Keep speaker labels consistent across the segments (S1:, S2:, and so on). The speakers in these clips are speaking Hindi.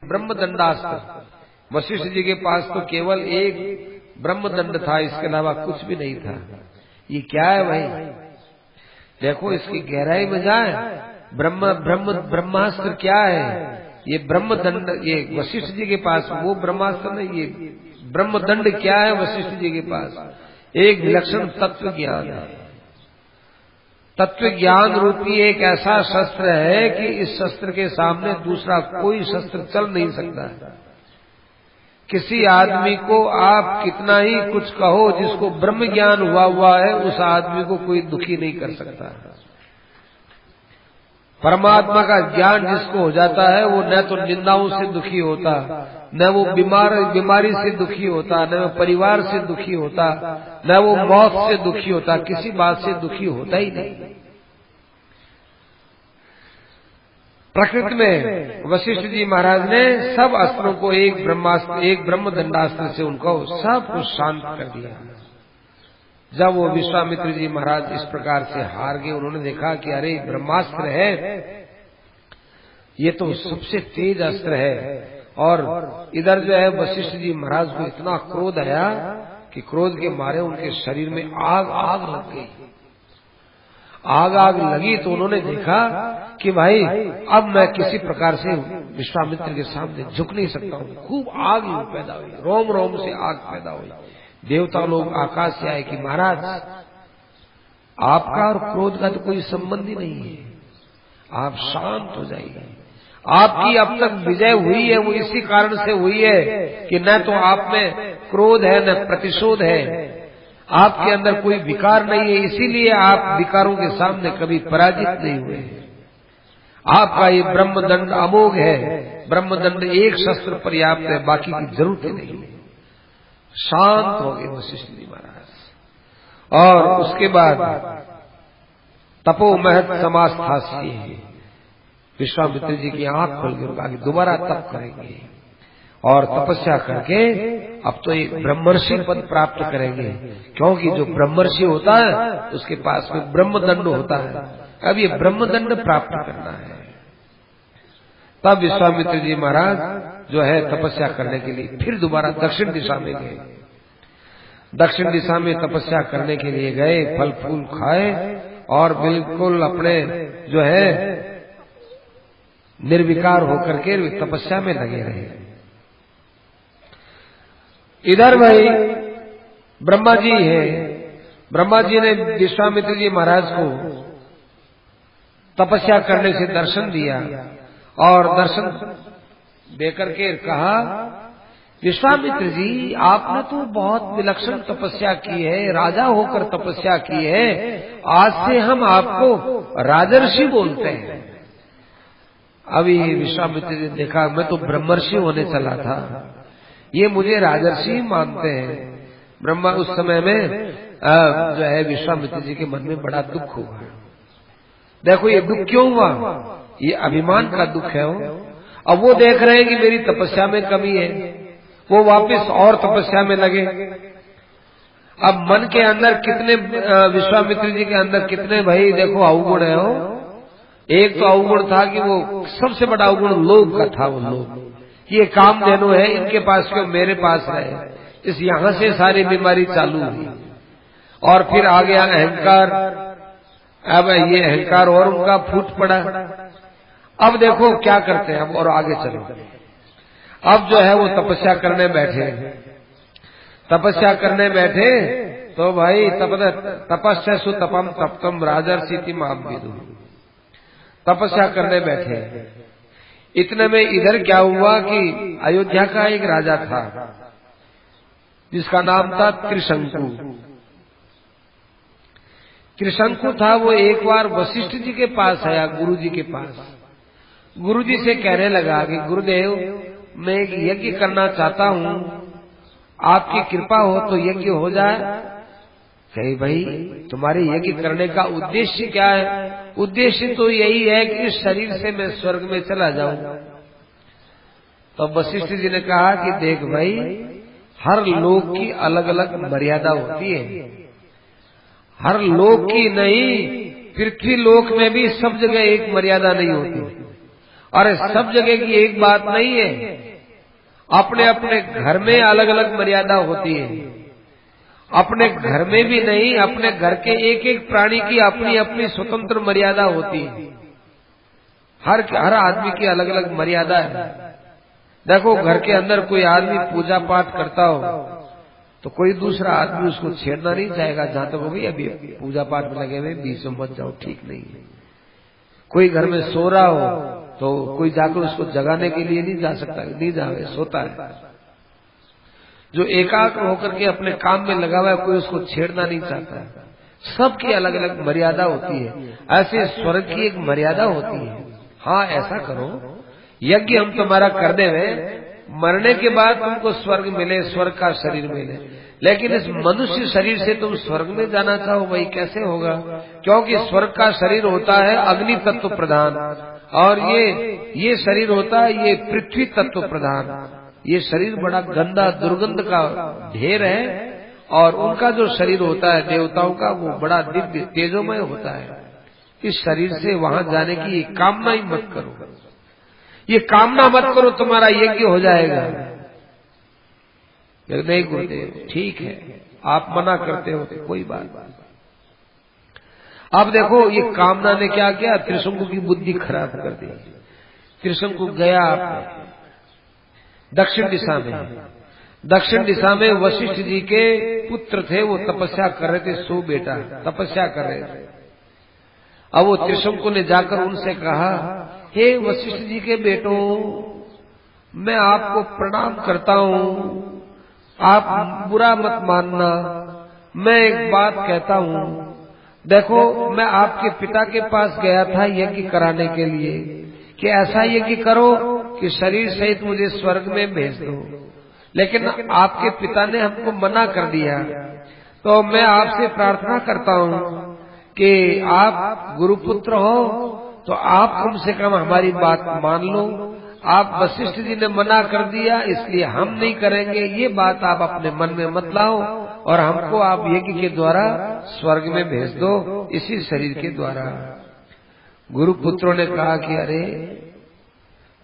S1: ब्रह्मदंडास्त्र। वशिष्ठ जी के पास तो केवल एक ब्रह्मदंड था, इसके अलावा कुछ भी नहीं था। ये क्या है भाई? देखो इसकी गहराई में जाए। ब्रह्मास्त्र क्या है? ये ब्रह्मदंड, ये वशिष्ठ जी के पास वो ब्रह्मास्त्र नहीं, ये ब्रह्मदंड क्या है वशिष्ठ जी के पास? एक विलक्षण तत्व ज्ञान है। तत्व ज्ञान रूपी एक ऐसा शस्त्र है कि इस शस्त्र के सामने दूसरा कोई शस्त्र चल नहीं सकता। किसी आदमी को आप कितना ही कुछ कहो, जिसको ब्रह्म ज्ञान हुआ है उस आदमी को कोई दुखी नहीं कर सकता। परमात्मा का ज्ञान जिसको हो जाता है वो न तो निंदाओं से दुखी होता, न वो बीमारी से दुखी होता, न वो परिवार से दुखी होता, न वो मौत से दुखी होता, किसी बात से दुखी होता ही नहीं। प्रकृति में वशिष्ठ जी महाराज ने सब अस्त्रों को एक ब्रह्मदंडास्त्र से उनको सब कुछ शांत कर दिया। जब वो विश्वामित्र जी महाराज इस प्रकार से हार गए, उन्होंने देखा कि अरे ब्रह्मास्त्र है, ये तो सबसे तेज अस्त्र है। और इधर जो है वशिष्ठ जी महाराज को इतना क्रोध आया कि क्रोध के मारे उनके शरीर में आग लग गई। आग लगी तो उन्होंने देखा कि भाई अब मैं किसी प्रकार से विश्वामित्र के सामने झुक नहीं सकता हूँ। खूब आग पैदा हुई, रोम रोम से आग पैदा हुई। देवता लोग आकाश से आए कि महाराज आपका और क्रोध का तो कोई संबंध ही नहीं है, आप शांत हो जाइए। आपकी अब तक विजय हुई है वो इसी कारण से हुई है कि न तो आप में क्रोध है न प्रतिशोध है, आपके अंदर कोई विकार नहीं है, इसीलिए आप विकारों के सामने कभी पराजित नहीं हुए। आपका ये ब्रह्मदंड अमोघ है, ब्रह्मदंड एक शस्त्र पर्याप्त है, बाकी की जरूरत नहीं है। शांत हो गए वशिष्ठ जी महाराज। और उसके बाद तपो महत समास्थासी, विश्वामित्र जी की आंख खुल गई, कहा कि दोबारा तप करेंगे और तपस्या करके अब तो एक ब्रह्मर्षि पद प्राप्त करेंगे, क्योंकि जो ब्रह्मर्षि होता है उसके पास में ब्रह्मदंड होता है। अब ये ब्रह्मदंड प्राप्त करना है। तब विश्वामित्र जी महाराज जो है तपस्या करने के लिए फिर दोबारा दक्षिण दिशा में गए। दक्षिण दिशा में तपस्या करने के लिए गए, फल फूल खाए और बिल्कुल अपने जो है निर्विकार होकर के तपस्या में लगे रहे। इधर भाई ब्रह्मा जी है, ब्रह्मा जी ने विश्वामित्र जी महाराज को तपस्या करने से दर्शन दिया और दर्शन देकर के कहा, विश्वामित्र जी आपने तो बहुत विलक्षण तपस्या की है, राजा होकर तपस्या की है, आज से हम आपको राजर्षि बोलते हैं। अभी विश्वामित्र जी ने देखा मैं तो ब्रह्मर्षि होने चला था, ये मुझे राजर्षि मानते हैं। ब्रह्मा उस समय में जो है विश्वामित्र जी के मन में बड़ा दुख हुआ। देखो ये दुख क्यों हुआ? ये अभिमान का दुख है। अब वो देख रहे हैं कि मेरी तपस्या में कमी है, वो वापस और तपस्या में लगे। अब मन के अंदर कितने विश्वामित्र जी के अंदर कितने भाई देखो अवगुण है। एक तो अवगुण था कि वो सबसे बड़ा अवगुण लोभ का था। वो लोभ, ये काम धेनु है, इनके पास क्यों मेरे पास रहे, इस यहां से सारी बीमारी चालू हुई। और फिर आ गया अहंकार। अब ये अहंकार और उनका फूट पड़ा। अब देखो क्या करते हैं, अब और आगे चलो। अब जो है वो तपस्या करने बैठे। तपस्या करने बैठे तो भाई तपस्या सु तपम तप्तम राजर्षि महाविदु, तपस्या करने बैठे। इतने में इधर क्या हुआ कि अयोध्या का एक राजा था जिसका नाम था त्रिशंकु। त्रिशंकु था, वो एक बार वशिष्ठ जी के पास आया, गुरु जी के पास। गुरु जी से कहने लगा कि गुरुदेव मैं एक यज्ञ करना चाहता हूँ, आपकी कृपा हो तो यज्ञ हो जाए। कहे भाई तुम्हारे यज्ञ करने का उद्देश्य क्या है? उद्देश्य तो यही है कि इस शरीर से मैं स्वर्ग में चला जाऊं। तो वशिष्ठ जी ने कहा कि देख भाई हर लोक की अलग अलग मर्यादा होती है, हर लोक की नहीं, पृथ्वी लोक में भी सब जगह एक मर्यादा नहीं होती। अरे सब जगह की एक बात नहीं है, अपने अपने घर में अलग अलग मर्यादा होती है। अपने घर में भी नहीं, अपने घर के एक एक प्राणी की अपनी अपनी स्वतंत्र मर्यादा होती है। हर आदमी की अलग अलग मर्यादा है। देखो, घर के अंदर कोई आदमी पूजा पाठ करता हो तो कोई दूसरा आदमी उसको छेड़ना नहीं चाहेगा, जहां तक भाई अभी पूजा पाठ में लगे हुए बीच में मत जाओ, ठीक नहीं है। कोई घर में सो रहा हो तो कोई जाकर उसको जगाने के लिए नहीं जा सकता, नहीं जावे, सोता है। जो एकाग्र होकर के अपने काम में लगा हुआ है, कोई उसको छेड़ना नहीं चाहता है। सबकी अलग अलग मर्यादा होती है। ऐसे स्वर्ग की एक मर्यादा होती है। हाँ, ऐसा करो, यज्ञ हम तुम्हारा कर देवे, मरने के बाद तुमको स्वर्ग मिले, स्वर्ग का शरीर मिले, लेकिन इस मनुष्य शरीर से तुम स्वर्ग में जाना चाहो, वही कैसे होगा? क्योंकि स्वर्ग का शरीर होता है अग्नि तत्व प्रधान, और ये शरीर होता है ये पृथ्वी तत्व प्रधान। ये शरीर बड़ा गंदा दुर्गंध का ढेर है, और उनका जो शरीर होता है देवताओं का, वो बड़ा दिव्य तेजोमय होता है। इस शरीर से वहां जाने की कामना ही मत करो, ये कामना मत करो, तुम्हारा यज्ञ हो जाएगा। नहीं गुरुदेव, ठीक है, आप मना करते हो तो कोई बात। अब देखो, ये कामना ने क्या किया, त्रिशंकु की बुद्धि खराब कर दी। त्रिशंकु गया दक्षिण दिशा में। दक्षिण दिशा में वशिष्ठ जी के पुत्र थे, वो तपस्या कर रहे थे, सो बेटा तपस्या कर रहे थे। अब वो त्रिशंकु ने जाकर उनसे कहा, हे वशिष्ठ जी के बेटों, मैं आपको प्रणाम करता हूँ, आप बुरा मत मानना। मैं एक बात कहता हूँ, देखो, मैं आपके पिता के पास गया था यज्ञ कराने के लिए कि ऐसा यज्ञ करो कि शरीर सहित मुझे स्वर्ग में भेज दो, लेकिन आपके पिता ने हमको मना कर दिया। तो मैं आपसे प्रार्थना करता हूँ कि आप गुरुपुत्र हो तो आप कम से कम हमारी बात मान लो। आप वशिष्ठ जी ने मना कर दिया, इसलिए हम नहीं करेंगे, ये बात आप अपने मन में मत लाओ, और हमको आप यज्ञ के द्वारा स्वर्ग में भेज दो, इसी शरीर के द्वारा। गुरुपुत्रों ने कहा कि अरे,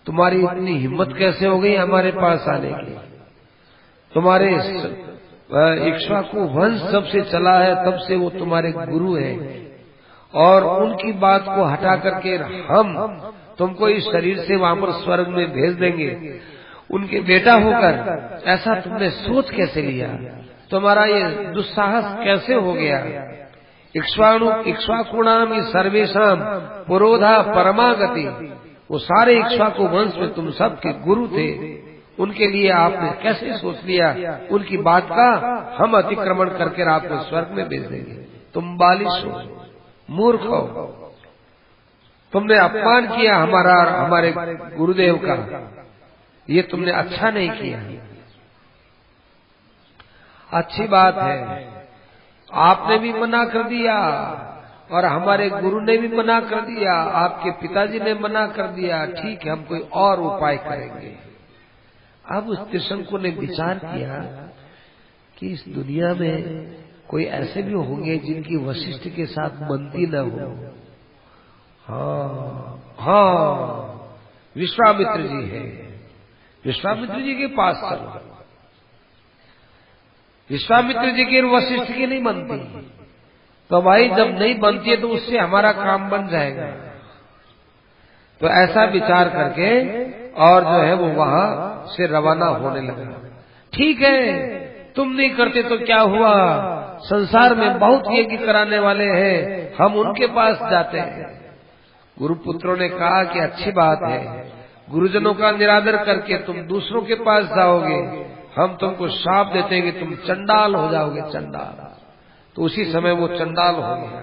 S1: तुम्हारी इतनी हिम्मत कैसे हो गई हमारे पास आने की? तुम्हारे इक्ष्वाकु वंश जब से चला है तब से वो तुम्हारे गुरु है, और उनकी बात को हटा करके हम तुमको इस शरीर से वहां पर स्वर्ग में भेज देंगे, उनके बेटा होकर ऐसा तुमने सोच कैसे लिया? तुम्हारा ये दुस्साहस कैसे हो गया? इक्ष्वाकुणाम सर्वेशम पुरोधा परमागति, वो सारे इक्ष्वाकु वंश में तुम सबके गुरु थे, उनके लिए आपने कैसे सोच लिया उनकी बात का हम अतिक्रमण करके आपको स्वर्ग में भेज देंगे? तुम बालिश हो, मूर्ख हो, तुमने अपमान किया हमारा और हमारे गुरुदेव का, ये तुमने अच्छा नहीं किया। अच्छी बात है, आपने भी मना कर दिया और हमारे गुरु ने भी मना कर दिया, आपके पिताजी ने मना कर दिया, ठीक है, हम कोई और उपाय करेंगे। अब उस त्रिशंकु ने विचार किया कि इस दुनिया में कोई ऐसे भी होंगे जिनकी वशिष्ठ के साथ बनती न हो। हाँ, विश्वामित्र जी है, विश्वामित्र जी के पास चलो। विश्वामित्र जी की वशिष्ठ की नहीं बनती, तो भाई जब नहीं बनती है तो उससे हमारा काम बन जाएगा। तो ऐसा विचार करके और जो है वो वहां से रवाना होने लगा। ठीक है, तुम नहीं करते तो क्या हुआ, संसार में बहुत यज्ञ कराने वाले हैं, हम उनके पास जाते हैं। गुरुपुत्रों ने कहा कि अच्छी बात है, गुरुजनों का निरादर करके तुम दूसरों के पास जाओगे, हम तुमको शाप देते हैं कि तुम चंडाल हो जाओगे, चंडाल। तो उसी समय वो चंडाल हो गया।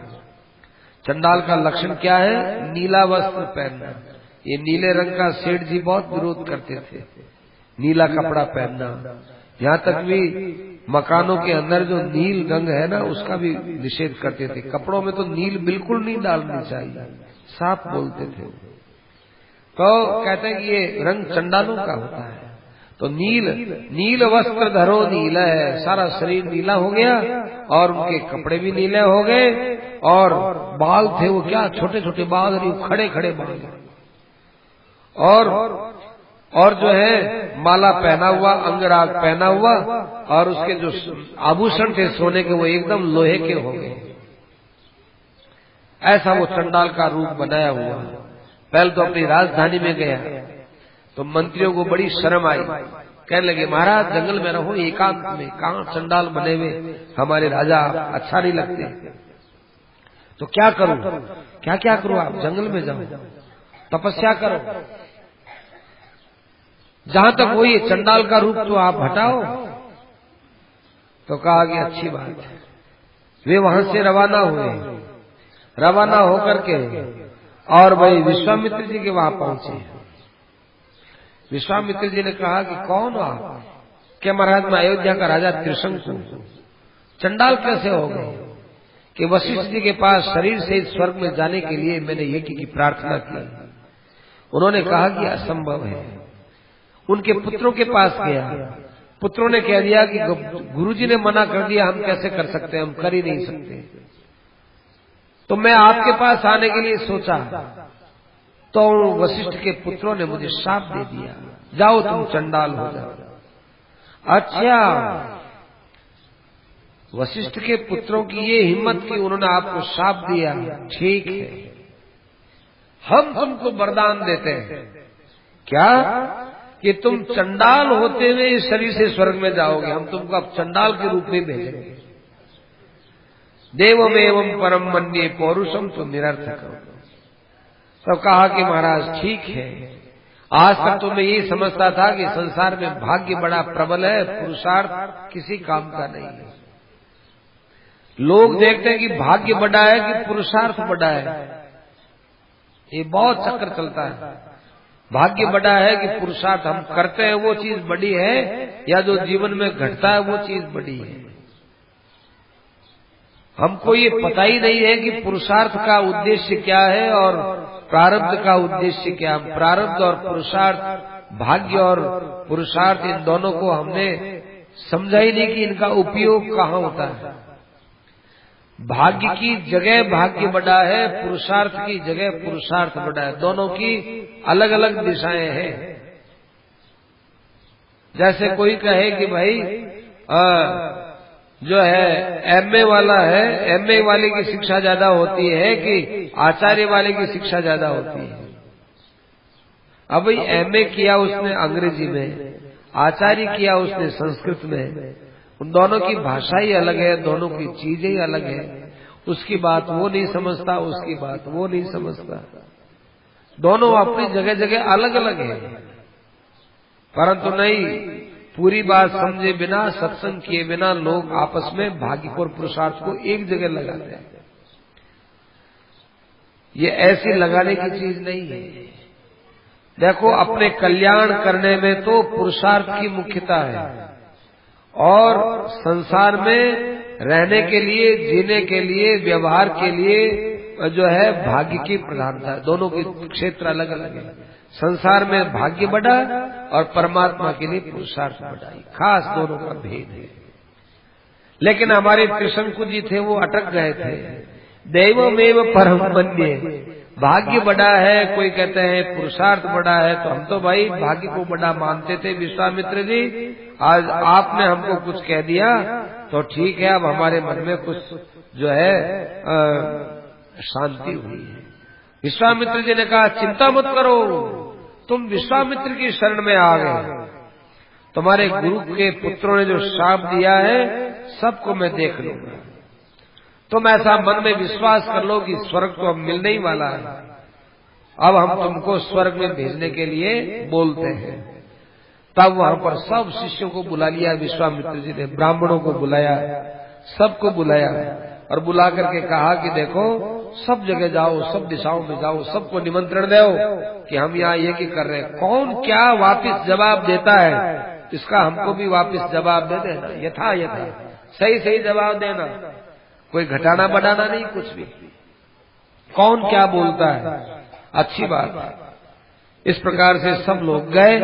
S1: चंडाल का लक्षण क्या है? नीला वस्त्र पहनना। ये नीले रंग का सेठ जी बहुत विरोध करते थे, नीला कपड़ा पहनना। यहाँ तक भी मकानों के अंदर जो नील रंग है ना, उसका भी निषेध करते थे। कपड़ों में तो नील बिल्कुल नहीं डालनी चाहिए, साफ बोलते थे। तो कहते हैं कि ये रंग चंडालों का होता है। तो नील वस्त्र धरो नीला है, सारा शरीर नीला हो गया और उनके कपड़े भी नीले हो गए, और बाल थे वो क्या छोटे छोटे बाल, खड़े खड़े बाल, और जो है माला पहना हुआ, अंगराग पहना हुआ, और उसके जो आभूषण थे सोने के वो एकदम लोहे के हो गए। ऐसा वो चंडाल का रूप बनाया हुआ। पहले तो अपनी राजधानी में गया तो मंत्रियों को बड़ी शर्म आई, कहने लगे महाराज जंगल में रहो एकांत में, कहाँ चंडाल बने हुए हमारे राजा अच्छा नहीं लगते। तो क्या करूं, क्या क्या करूं, आप जंगल में जाओ तपस्या करो, जहां तक वही चंडाल का रूप तो आप हटाओ। तो कहा कि अच्छी बात है। वे वहां से रवाना हुए, रवाना होकर के और भाई विश्वामित्र जी के वहां पहुंचे। विश्वामित्र जी ने कहा कि कौन हो आप? क्या महाराज मैं अयोध्या का राजा त्रिशंकु, चंडाल कैसे हो गए? कि वशिष्ठ जी के पास शरीर से स्वर्ग में जाने के लिए मैंने यज्ञ की प्रार्थना की। उन्होंने कहा कि असंभव है। उनके पुत्रों के पास गया, पुत्रों ने कह दिया कि गुरुजी ने मना कर दिया, हम कैसे कर सकते हैं, हम कर ही नहीं सकते। तो मैं आपके पास आने के लिए सोचा, तो वशिष्ठ के पुत्रों ने मुझे शाप दे दिया, जाओ तुम चंडाल हो जाओ। अच्छा, वशिष्ठ के पुत्रों की ये हिम्मत कि उन्होंने आपको शाप दिया, ठीक है, हम तुमको वरदान देते हैं क्या कि तुम चंडाल होते हुए इस शरीर से स्वर्ग में जाओगे, हम तुमको अब चंडाल के रूप में भेजेंगे। देवमेवं परम मन्ये पौरुषम तो निरर्थक। तो कहा कि महाराज ठीक है, आज तक तो मैं ये समझता था कि संसार में भाग्य बड़ा प्रबल है, पुरुषार्थ किसी काम का नहीं है। लोग देखते हैं कि भाग्य बड़ा है कि पुरुषार्थ बड़ा है, ये बहुत चक्कर चलता है। भाग्य बड़ा है कि पुरुषार्थ हम करते हैं वो चीज बड़ी है, या जो जीवन में घटता है वो चीज बड़ी है। हमको ये पता ही नहीं है कि पुरुषार्थ का उद्देश्य क्या है और प्रारब्ध का उद्देश्य क्या। प्रारब्ध और पुरुषार्थ, भाग्य और पुरुषार्थ, इन दोनों को हमने समझा ही नहीं कि इनका उपयोग कहाँ होता है। भाग्य की जगह भाग्य बड़ा है, पुरुषार्थ की जगह पुरुषार्थ बड़ा है, दोनों की अलग अलग दिशाएं हैं। जैसे कोई कहे कि भाई जो है एमए वाला है, एमए वाले की शिक्षा ज्यादा होती है कि आचार्य वाले की शिक्षा ज्यादा होती है। अब भाई एमए किया उसने अंग्रेजी में, आचार्य किया उसने संस्कृत में, उन दोनों की भाषा ही अलग है, दोनों की चीजें ही अलग है। उसकी बात वो नहीं समझता, उसकी बात वो नहीं समझता, दोनों अपनी जगह जगह अलग अलग है। परंतु नहीं, पूरी बात समझे बिना, सत्संग किए बिना लोग आपस में भाग्य और पुरुषार्थ को एक जगह लगाते हैं। ये ऐसी लगाने की चीज नहीं है। देखो, अपने कल्याण करने में तो पुरुषार्थ की मुख्यता है, और संसार में रहने के लिए, जीने के लिए, व्यवहार के लिए जो है भाग्य की प्रधानता है। दोनों के क्षेत्र अलग अलग है। संसार में भाग्य बड़ा और परमात्मा के लिए पुरुषार्थ बड़ा, खास दोनों का भेद है। लेकिन हमारे त्रिशंकु जी थे, वो अटक गए थे। दैवमेव परम मन्ये, भाग्य बड़ा है, कोई कहते हैं पुरुषार्थ बड़ा है, तो हम तो भाई भाग्य को बड़ा मानते थे। विश्वामित्र जी, आज आपने हमको कुछ कह दिया तो ठीक है, अब हमारे मन में कुछ जो है शांति हुई है। विश्वामित्र जी ने कहा चिंता मत करो, तुम विश्वामित्र की शरण में आ गए। तुम्हारे गुरु के पुत्रों ने जो शाप दिया है सबको मैं देख लूंगा। तुम ऐसा मन में विश्वास कर लो कि स्वर्ग तो अब मिलने ही वाला है, अब हम तुमको स्वर्ग में भेजने के लिए बोलते हैं। तब वहां पर सब शिष्यों को बुला लिया विश्वामित्र जी ने, ब्राह्मणों को बुलाया, सबको बुलाया, और बुला करके कहा कि देखो सब जगह जाओ, सब दिशाओं में जाओ, सबको निमंत्रण दो कि हम यहाँ ये की कर रहे हैं। कौन क्या वापिस जवाब देता है, इसका हमको भी वापिस जवाब दे देना, यथा यथा सही सही जवाब देना, कोई घटाना बढ़ाना नहीं, कुछ भी। कौन क्या बोलता है, अच्छी बात है। इस प्रकार से सब लोग गए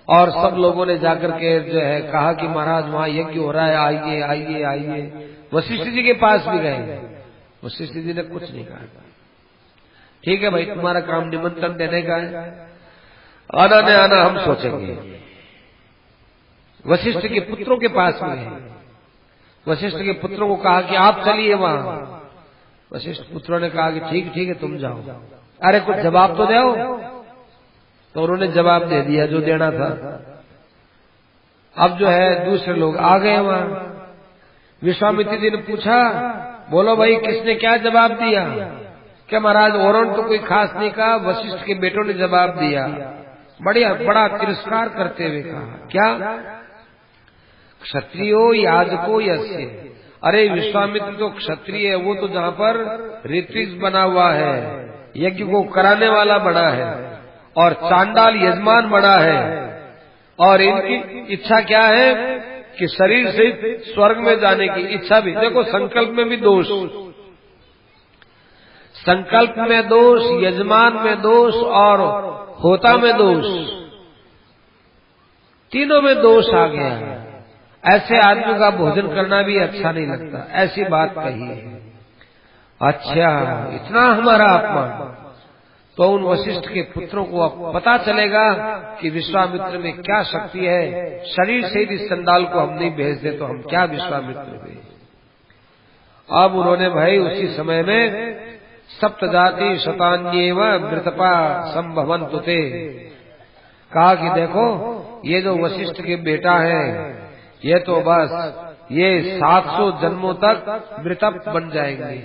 S1: और सब लोगों ने जाकर के जो है कहा कि महाराज वहां यज्ञ हो रहा है, आइए आइए आइए। वशिष्ठ जी के पास भी गए, वशिष्ठ जी ने कुछ नहीं कहा। ठीक है भाई, तुम्हारा काम निमंत्रण देने का है, आना न आना हम सोचेंगे। वशिष्ठ के पुत्रों के पास में है। वशिष्ठ के पुत्रों को कहा कि आप चलिए वहां। वशिष्ठ पुत्रों ने कहा कि ठीक है तुम जाओ। अरे कुछ जवाब तो दो। तो उन्होंने जवाब दे दिया जो देना था। अब जो है दूसरे लोग आ गए वहां। विश्वामित्र जी ने पूछा, बोलो भाई किसने क्या जवाब दिया? क्या महाराज औरों ने तो कोई खास नहीं कहा, वशिष्ठ के बेटों ने जवाब दिया। बड़ा तिरस्कार करते हुए कहा, क्या क्षत्रियो याजको यस्य? अरे विश्वामित्र तो क्षत्रिय है, वो तो जहाँ पर ऋत्विज बना हुआ है, यज्ञ को कराने वाला बना है, और चांडाल यजमान बना है। और इनकी इच्छा क्या है कि शरीर से स्वर्ग में जाने की इच्छा भी। देखो संकल्प में भी दोष, संकल्प में दोष, यजमान में दोष और होता में दोष, तीनों में दोष आ गया है। ऐसे आदमी का भोजन करना भी अच्छा नहीं लगता। ऐसी बात कही है। अच्छा इतना हमारा अपमान। तो उन वशिष्ठ के पुत्रों को अब पता चलेगा कि विश्वामित्र में क्या शक्ति है। शरीर से इस संडाल को हम नहीं भेजते तो हम क्या विश्वामित्र भेज। अब उन्होंने भाई उसी समय में सप्तजाति शतान्येव मृतपा संभवन्तु ते कहा कि देखो ये जो वशिष्ठ के बेटा है ये तो बस ये 700 जन्मों तक मृतप बन जाएंगे,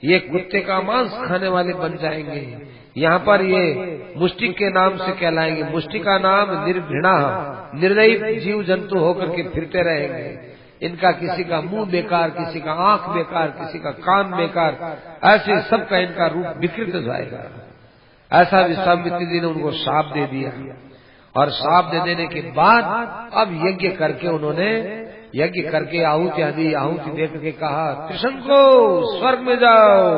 S1: ये कुत्ते का मांस खाने वाले बन जाएंगे। यहाँ पर ये मुष्टिक के नाम से कहलाएंगे। मुष्टिक का नाम निर्घृणा, निर्दयी जीव जंतु होकर के फिरते रहेंगे। इनका किसी का मुंह बेकार, किसी का आंख बेकार, किसी का कान बेकार, ऐसे सबका इनका रूप विकृत हो जाएगा। ऐसा विश्वामित्र जी ने उनको शाप दे दिया। और शाप दे देने के बाद अब यज्ञ करके उन्होंने यज्ञ करके आहुति आदि आहुति दे करके कहा, त्रिशंको स्वर्ग में जाओ।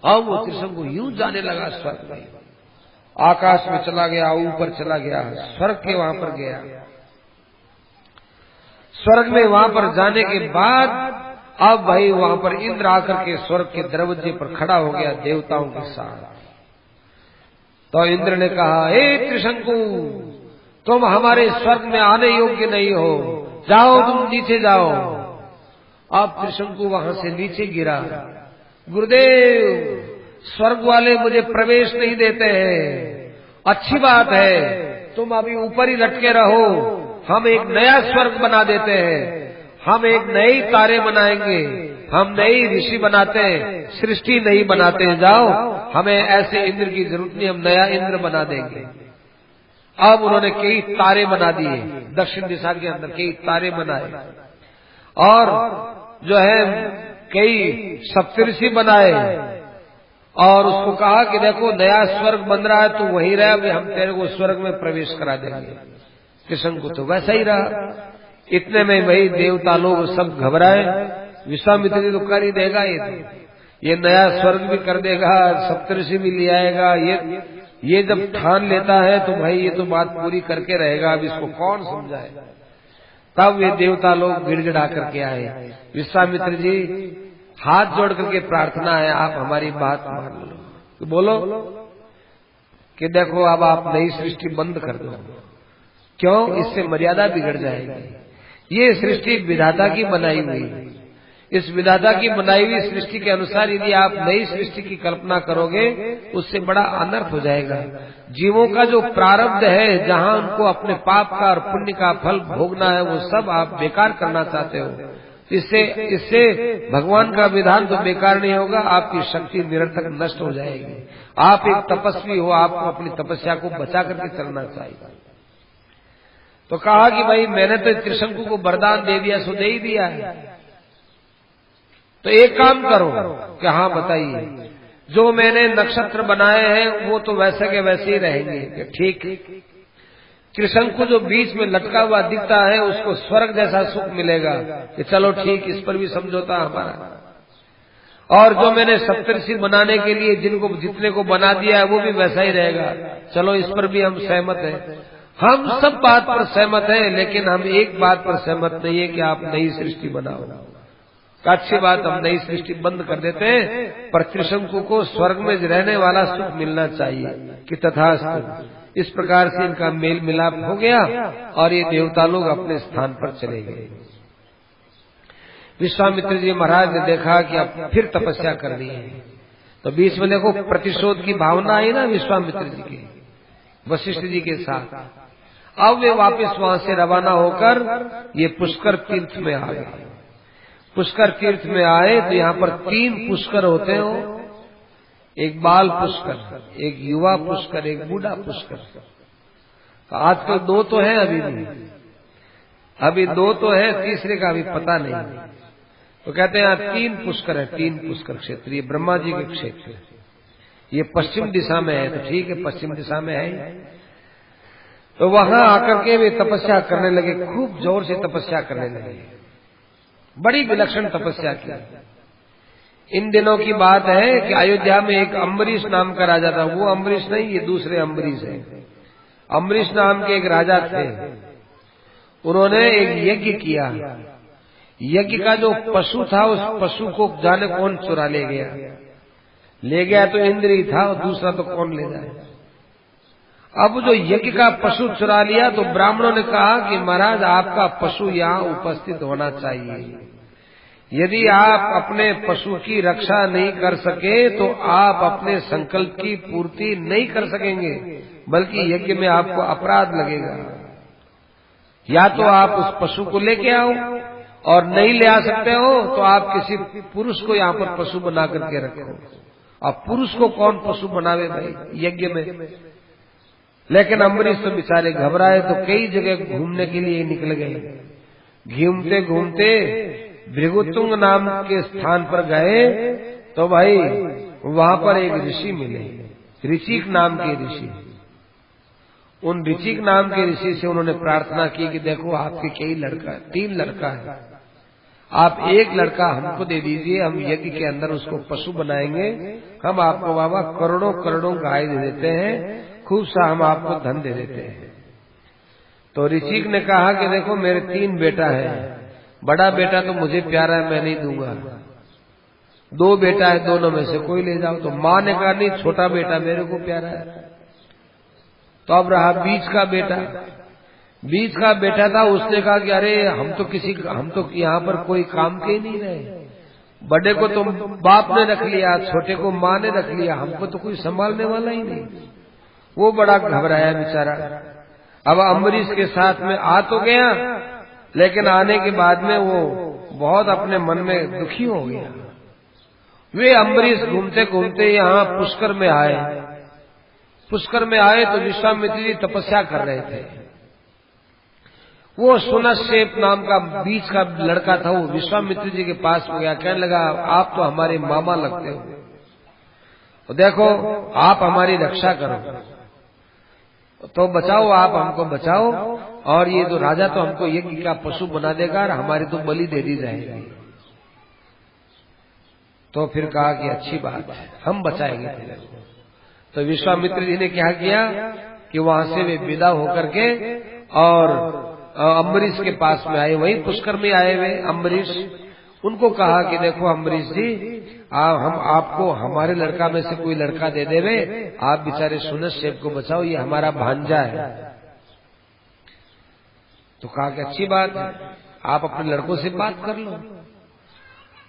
S1: अब वो त्रिशंकु यूं जाने लगा स्वर्ग में, आकाश में चला गया, ऊपर चला गया, स्वर्ग के वहां पर गया। स्वर्ग में वहां पर जाने के बाद अब भाई वहां पर इंद्र आकर के स्वर्ग के दरवाजे पर खड़ा हो गया देवताओं के साथ। तो इंद्र ने कहा, हे त्रिशंकु तुम हमारे स्वर्ग में आने योग्य नहीं हो, जाओ तुम नीचे जाओ। अब त्रिशंकु वहां से नीचे गिरा। गुरुदेव स्वर्ग वाले मुझे प्रवेश नहीं देते हैं। अच्छी बात है तुम अभी ऊपर ही लटके रहो, हम एक नया स्वर्ग बना देते हैं, हम एक नई तारे बनाएंगे, हम नई ऋषि बनाते हैं, सृष्टि नहीं बनाते। जाओ, हमें ऐसे इंद्र की जरूरत नहीं, हम नया इंद्र बना देंगे। अब उन्होंने कई तारे बना दिए, दक्षिण दिशा के अंदर कई तारे बनाए और जो है कई सप्तऋषि बनाए और उसको कहा कि देखो नया स्वर्ग बन रहा है, तू वहीं रह, अभी हम तेरे को स्वर्ग में प्रवेश करा देंगे। कृष्ण को तो वैसा ही रहा। इतने में वही देवता लोग सब घबराए। विश्वामित्र जी तो कर ही देगा, ये नया स्वर्ग भी कर देगा, सप्तऋषि भी ले आएगा। ये जब ठान लेता है तो भाई ये तो बात पूरी करके रहेगा, अब इसको कौन समझाए। तब वे देवता लोग गिड़गिड़ा करके आए। विश्वामित्र जी हाथ जोड़ करके प्रार्थना है, आप हमारी बात मान लो। तो बोलो कि देखो अब आप नई सृष्टि बंद कर दो। क्यों? इससे मर्यादा बिगड़ जाएगी। ये सृष्टि विधाता की बनाई हुई, इस विधाता की बनाई हुई सृष्टि के अनुसार यदि आप नई सृष्टि की कल्पना करोगे उससे बड़ा अनर्थ हो जाएगा। जीवों का जो प्रारब्ध है, जहाँ उनको अपने पाप का और पुण्य का फल भोगना है, वो सब आप बेकार करना चाहते हो। इससे भगवान का विधान तो बेकार नहीं होगा, आपकी शक्ति निरर्थक नष्ट हो जाएगी। आप एक तपस्वी हो, आपको अपनी तपस्या को बचा करके चलना चाहिए। तो कहा कि भाई मैंने तो त्रिशंकु को वरदान दे दिया, सो दे ही दिया है, तो एक काम करो कि हाँ बताइए, जो मैंने नक्षत्र बनाए हैं वो तो वैसे के वैसे ही रहेंगे। ठीक, त्रिशंकु जो बीच में लटका हुआ दिखता है उसको स्वर्ग जैसा सुख मिलेगा, कि चलो ठीक, इस पर भी समझौता हमारा। और जो मैंने सप्तऋषि बनाने के लिए जितने को बना दिया है वो भी वैसा ही रहेगा, चलो इस पर भी हम सहमत हैं। हम सब बात पर सहमत हैं, लेकिन हम एक बात पर सहमत नहीं है कि आप नई सृष्टि बनाओ। अच्छी बात, हम नई सृष्टि बंद कर देते हैं, पर त्रिशंकु को स्वर्ग में रहने वाला सुख मिलना चाहिए कि तथास्तु। इस प्रकार से इनका मेल मिलाप हो गया और ये देवता लोग अपने स्थान पर चले गए। विश्वामित्र जी महाराज ने देखा कि अब फिर तपस्या करनी है, तो बीच में देखो प्रतिशोध की भावना आई ना विश्वामित्र जी की वशिष्ठ जी के साथ। अब वे वापस वहां से रवाना होकर ये पुष्कर तीर्थ में आ गए। पुष्कर तीर्थ में आए तो यहाँ पर 3 पुष्कर होते हो, एक बाल पुष्कर, एक युवा पुष्कर, एक बूढ़ा पुष्कर। तो आजकल 2 तो है, अभी 2 तो है, तीसरे का अभी पता नहीं। तो कहते हैं यहाँ 3 पुष्कर है, 3 पुष्कर क्षेत्र, ये ब्रह्मा जी के क्षेत्र। ये पश्चिम दिशा में है, तो ठीक है पश्चिम दिशा में है। तो वहां आकर के वे तपस्या करने लगे, खूब जोर से तपस्या करने लगे, बड़ी विलक्षण तपस्या की। इन दिनों की बात है कि अयोध्या में एक अम्बरीश नाम का राजा था। वो अम्बरीश नहीं, ये दूसरे अम्बरीश है। अम्बरीश नाम के एक राजा थे, उन्होंने एक यज्ञ किया। यज्ञ का जो पशु था, उस पशु को जाने कौन चुरा ले गया तो इंद्र ही था, और दूसरा तो कौन ले जाए। अब जो यज्ञ का पशु चुरा लिया तो ब्राह्मणों ने कहा कि महाराज आपका पशु यहाँ उपस्थित होना चाहिए। यदि आप अपने पशु की रक्षा नहीं कर सके तो आप अपने संकल्प की पूर्ति नहीं कर सकेंगे, बल्कि यज्ञ में आपको अपराध लगेगा। या तो आप उस पशु को लेके आओ, और नहीं ले आ सकते हो तो आप किसी पुरुष को यहाँ पर पशु बना करके रखो। अब पुरुष को कौन पशु बनावे भाई यज्ञ में। लेकिन अम्बरीश तो बेचारे घबराए, तो कई जगह घूमने के लिए निकल गए। घूमते घूमते भृगुतुंग नाम के स्थान पर गए, तो भाई वहां पर एक ऋषि मिले, ऋचिक नाम के ऋषि। उन ऋचिक नाम के ऋषि से उन्होंने प्रार्थना की कि देखो आपके कई लड़का, 3 लड़का है, आप एक लड़का हमको दे दीजिए, हम यज्ञ के अंदर उसको पशु बनाएंगे, हम आपको बाबा करोड़ों करोड़ों गाय दे देते हैं, खूब सा हम आपको धन दे देते हैं। तो ऋचिक ने कहा कि देखो मेरे 3 बेटा है, बड़ा बेटा तो मुझे प्यारा है, मैं नहीं दूंगा। 2 बेटा है, दोनों में से कोई ले जाओ। तो माँ ने कहा नहीं, छोटा बेटा मेरे को प्यारा है। तो अब रहा बीच का बेटा। बीच का बेटा था, उसने कहा कि अरे हम तो यहाँ पर कोई काम के ही नहीं रहे। बड़े को तो बाप ने रख लिया, छोटे को माँ ने रख लिया, हमको तो कोई संभालने वाला ही नहीं। वो बड़ा घबराया बेचारा। अब अम्बरीश के साथ में आ तो गया, लेकिन आने के बाद में वो बहुत अपने मन में दुखी हो गया। वे अम्बरीश घूमते घूमते यहाँ पुष्कर में आए। पुष्कर में आए तो विश्वामित्र जी तपस्या कर रहे थे। वो सुनश्शेप नाम का बीच का लड़का था, वो विश्वामित्र जी के पास में गया, कहने लगा आप तो हमारे मामा लगते हो, तो देखो आप हमारी रक्षा करो, तो बचाओ, आप हमको बचाओ, और ये तो राजा तो हमको यज्ञ का पशु बना देगा और हमारी तो बलि दे दी जाएगी। तो फिर कहा कि अच्छी बात है, हम बचाएंगे तेरे को। तो विश्वामित्र जी ने क्या किया कि वहां से वे विदा होकर के और अम्बरीश के पास में आए, वहीं पुष्कर में आए हुए अम्बरीश। उनको कहा कि देखो अम्बरीश जी, हम आपको हमारे लड़का में से कोई लड़का दे देवे, आप बेचारे सुनश्शेप को बचाओ, ये हमारा भांजा है। तो कहा कि अच्छी बात है, आप अपने लड़कों से बात कर लो।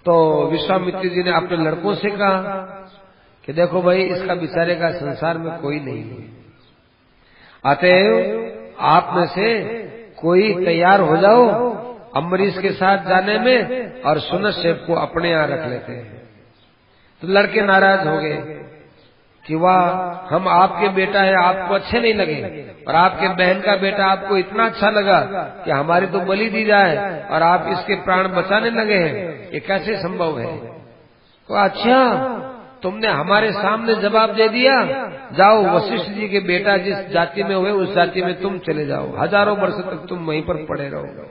S1: तो विश्वामित्र जी ने अपने लड़कों से कहा कि देखो भाई इसका बेचारे का संसार में कोई नहीं है, अतएव आप में से कोई तैयार हो जाओ अम्बरीश के साथ जाने में, और सुनश्शेप को अपने यहाँ रख लेते हैं। तो लड़के नाराज हो गए कि वाह, हम आपके बेटा है, आपको अच्छे नहीं लगे, और आपके बहन का बेटा आपको इतना अच्छा लगा कि हमारी तो बलि दी जाए और आप इसके प्राण बचाने लगे हैं, ये कैसे संभव है। तो अच्छा, तुमने हमारे सामने जवाब दे दिया, जाओ वशिष्ठ जी के बेटा जिस जाति में हुए उस जाति में तुम चले जाओ, हजारों वर्ष तक तुम वहीं पर पड़े रहो।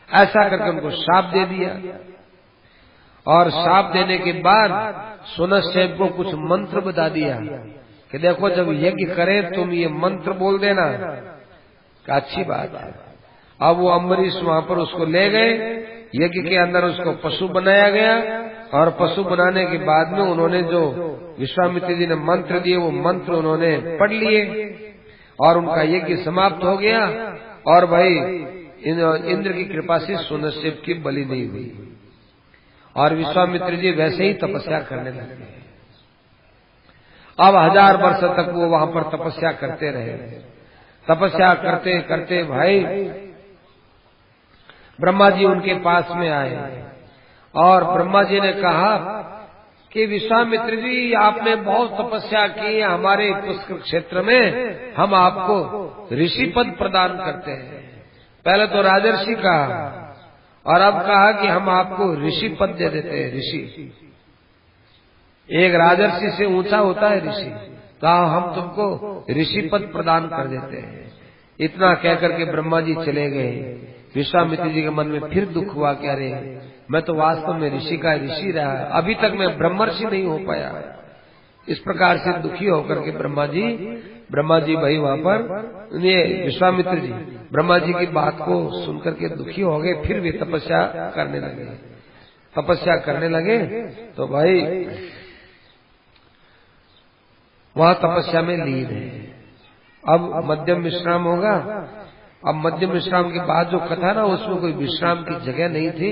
S1: ऐसा करके उनको श्राप दे दिया। और श्राप देने के बाद सुनश्शेप को कुछ मंत्र बता दिया कि देखो जब यज्ञ करे तुम ये मंत्र बोल देना। का अच्छी बात है। अब वो अम्बरीश वहां पर उसको ले गए, यज्ञ के अंदर उसको पशु बनाया गया, और पशु बनाने के बाद में उन्होंने जो विश्वामित्र जी ने मंत्र दिए वो मंत्र उन्होंने पढ़ लिए, और उनका यज्ञ समाप्त हो गया और भाई इंद्र की कृपा से सुनश्चिप की बलि नहीं हुई और विश्वामित्र जी वैसे ही तपस्या करने लगे। अब 1000 वर्ष तक वो वहां पर तपस्या करते रहे। तपस्या करते करते भाई ब्रह्मा जी उनके पास में आए और ब्रह्मा जी ने कहा कि विश्वामित्र जी आपने बहुत तपस्या की, हमारे पुष्कर क्षेत्र में हम आपको ऋषि पद प्रदान करते हैं। पहले तो राजर्षि कहा और अब कहा कि हम आपको ऋषि पद दे देते हैं। ऋषि एक राजर्षि से ऊंचा होता है ऋषि, कहा हम तुमको ऋषि पद प्रदान कर देते हैं। इतना कहकर के ब्रह्मा जी चले गए। विश्वामित्र जी के मन में फिर दुख हुआ कि अरे मैं तो वास्तव में ऋषि का ऋषि रहा, अभी तक मैं ब्रह्मर्षि नहीं हो पाया। इस प्रकार से दुखी होकर के ब्रह्मा जी भाई वहां पर ये विश्वामित्र जी ब्रह्मा जी की बात को सुनकर के दुखी हो गए। फिर भी तपस्या करने लगे तो भाई वहां तपस्या में लीन है। अब मध्यम विश्राम होगा। अब मध्यम विश्राम के बाद जो कथा ना उसमें कोई विश्राम की जगह नहीं थी,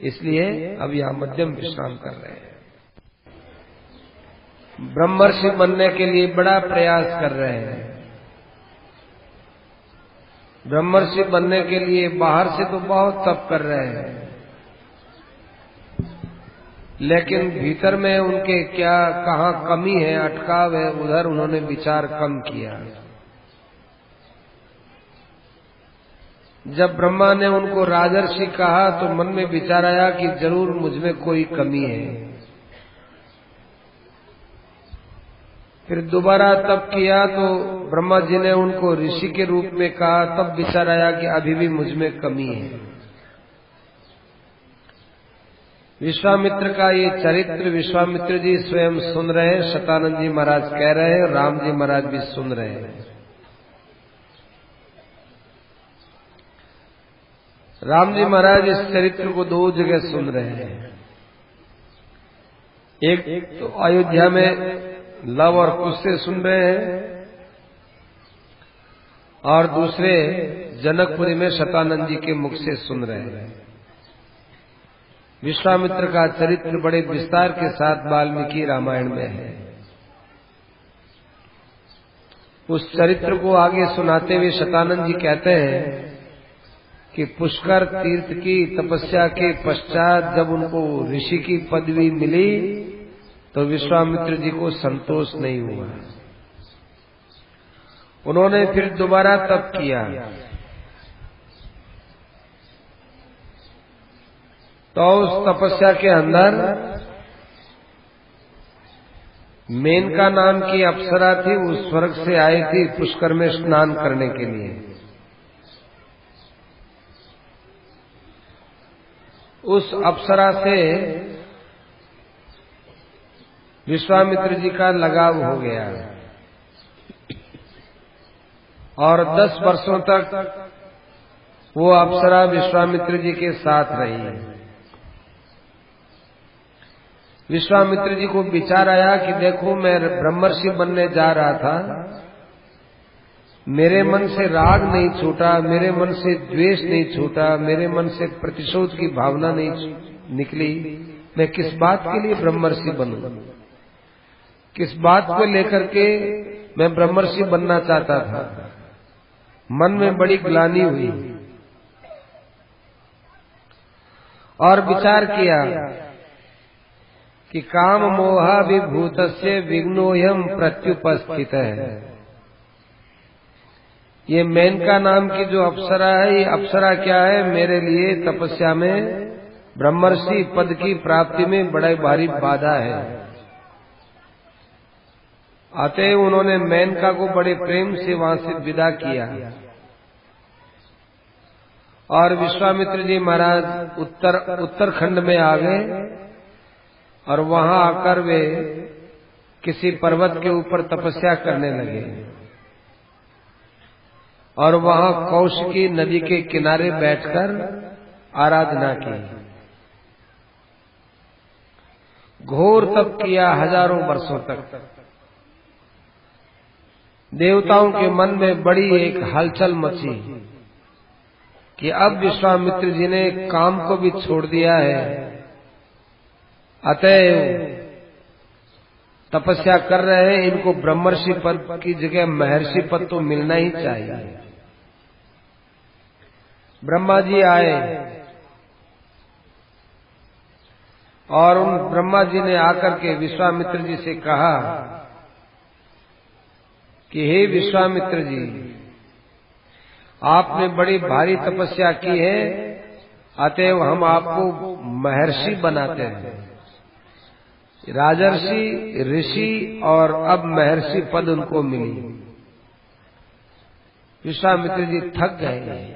S1: इसलिए अब यहाँ मध्यम विश्राम कर रहे हैं। ब्रह्मर्षि बनने के लिए बड़ा प्रयास कर रहे हैं। ब्रह्मर्षि बनने के लिए बाहर से तो बहुत तप कर रहे हैं, लेकिन भीतर में उनके क्या कहाँ कमी है, अटकाव है, उधर उन्होंने विचार कम किया। जब ब्रह्मा ने उनको राजर्षि कहा तो मन में विचार आया कि जरूर मुझमें कोई कमी है। फिर दोबारा तप किया तो ब्रह्मा जी ने उनको ऋषि के रूप में कहा, तब विचार आया कि अभी भी मुझमें कमी है। विश्वामित्र का ये चरित्र विश्वामित्र जी स्वयं सुन रहे हैं, शतानंद जी महाराज कह रहे हैं, राम जी महाराज भी सुन रहे हैं। राम जी महाराज इस चरित्र को 2 जगह सुन रहे हैं। एक तो अयोध्या में लव और कुश से सुन रहे हैं और दूसरे जनकपुरी में शतानंद जी के मुख से सुन रहे हैं। विश्वामित्र का चरित्र बड़े विस्तार के साथ वाल्मीकि रामायण में है। उस चरित्र को आगे सुनाते हुए शतानंद जी कहते हैं कि पुष्कर तीर्थ की तपस्या के पश्चात जब उनको ऋषि की पदवी मिली तो विश्वामित्र जी को संतोष नहीं हुआ। उन्होंने फिर दोबारा तप किया तो उस तपस्या के अंदर मेनका नाम की अप्सरा थी, उस स्वर्ग से आई थी पुष्कर में स्नान करने के लिए। उस अप्सरा से विश्वामित्र जी का लगाव हो गया और 10 वर्षों तक वो अप्सरा विश्वामित्र जी के साथ रही। विश्वामित्र जी को विचार आया कि देखो मैं ब्रह्मर्षि बनने जा रहा था, मेरे मन से राग नहीं छूटा, मेरे मन से द्वेष नहीं छूटा, मेरे मन से प्रतिशोध की भावना नहीं निकली। मैं किस बात के लिए ब्रह्मर्षि बनूं? किस बात को लेकर के मैं ब्रह्मर्षि बनना चाहता था? मन में बड़ी ग्लानि हुई और विचार किया कि काम मोहा विभूतस्य विघ्नोऽयं प्रत्युपस्थित है। ये मेनका नाम की जो अप्सरा है, ये अप्सरा क्या है? मेरे लिए तपस्या में ब्रह्मर्षि पद की प्राप्ति में बड़ा भारी बाधा है। अतः उन्होंने मेनका को बड़े प्रेम से वहां से विदा किया और विश्वामित्र जी महाराज उत्तराखंड में आ गए और वहां आकर वे किसी पर्वत के ऊपर तपस्या करने लगे और वहां कौशिकी नदी के किनारे बैठकर आराधना की। घोर तप किया हजारों वर्षों तक। देवताओं के मन में बड़ी एक हलचल मची कि अब विश्वामित्र जी ने काम को भी छोड़ दिया है, अतएव तपस्या कर रहे हैं, इनको ब्रह्मर्षि पद की जगह महर्षि पद तो मिलना ही चाहिए। ब्रह्मा जी आए और उन ब्रह्मा जी ने आकर के विश्वामित्र जी से कहा कि हे विश्वामित्र जी, आपने बड़ी भारी तपस्या की है, अतएव हम आपको महर्षि बनाते हैं। राजर्षि, ऋषि और अब महर्षि पद उनको मिली। विश्वामित्र जी थक गए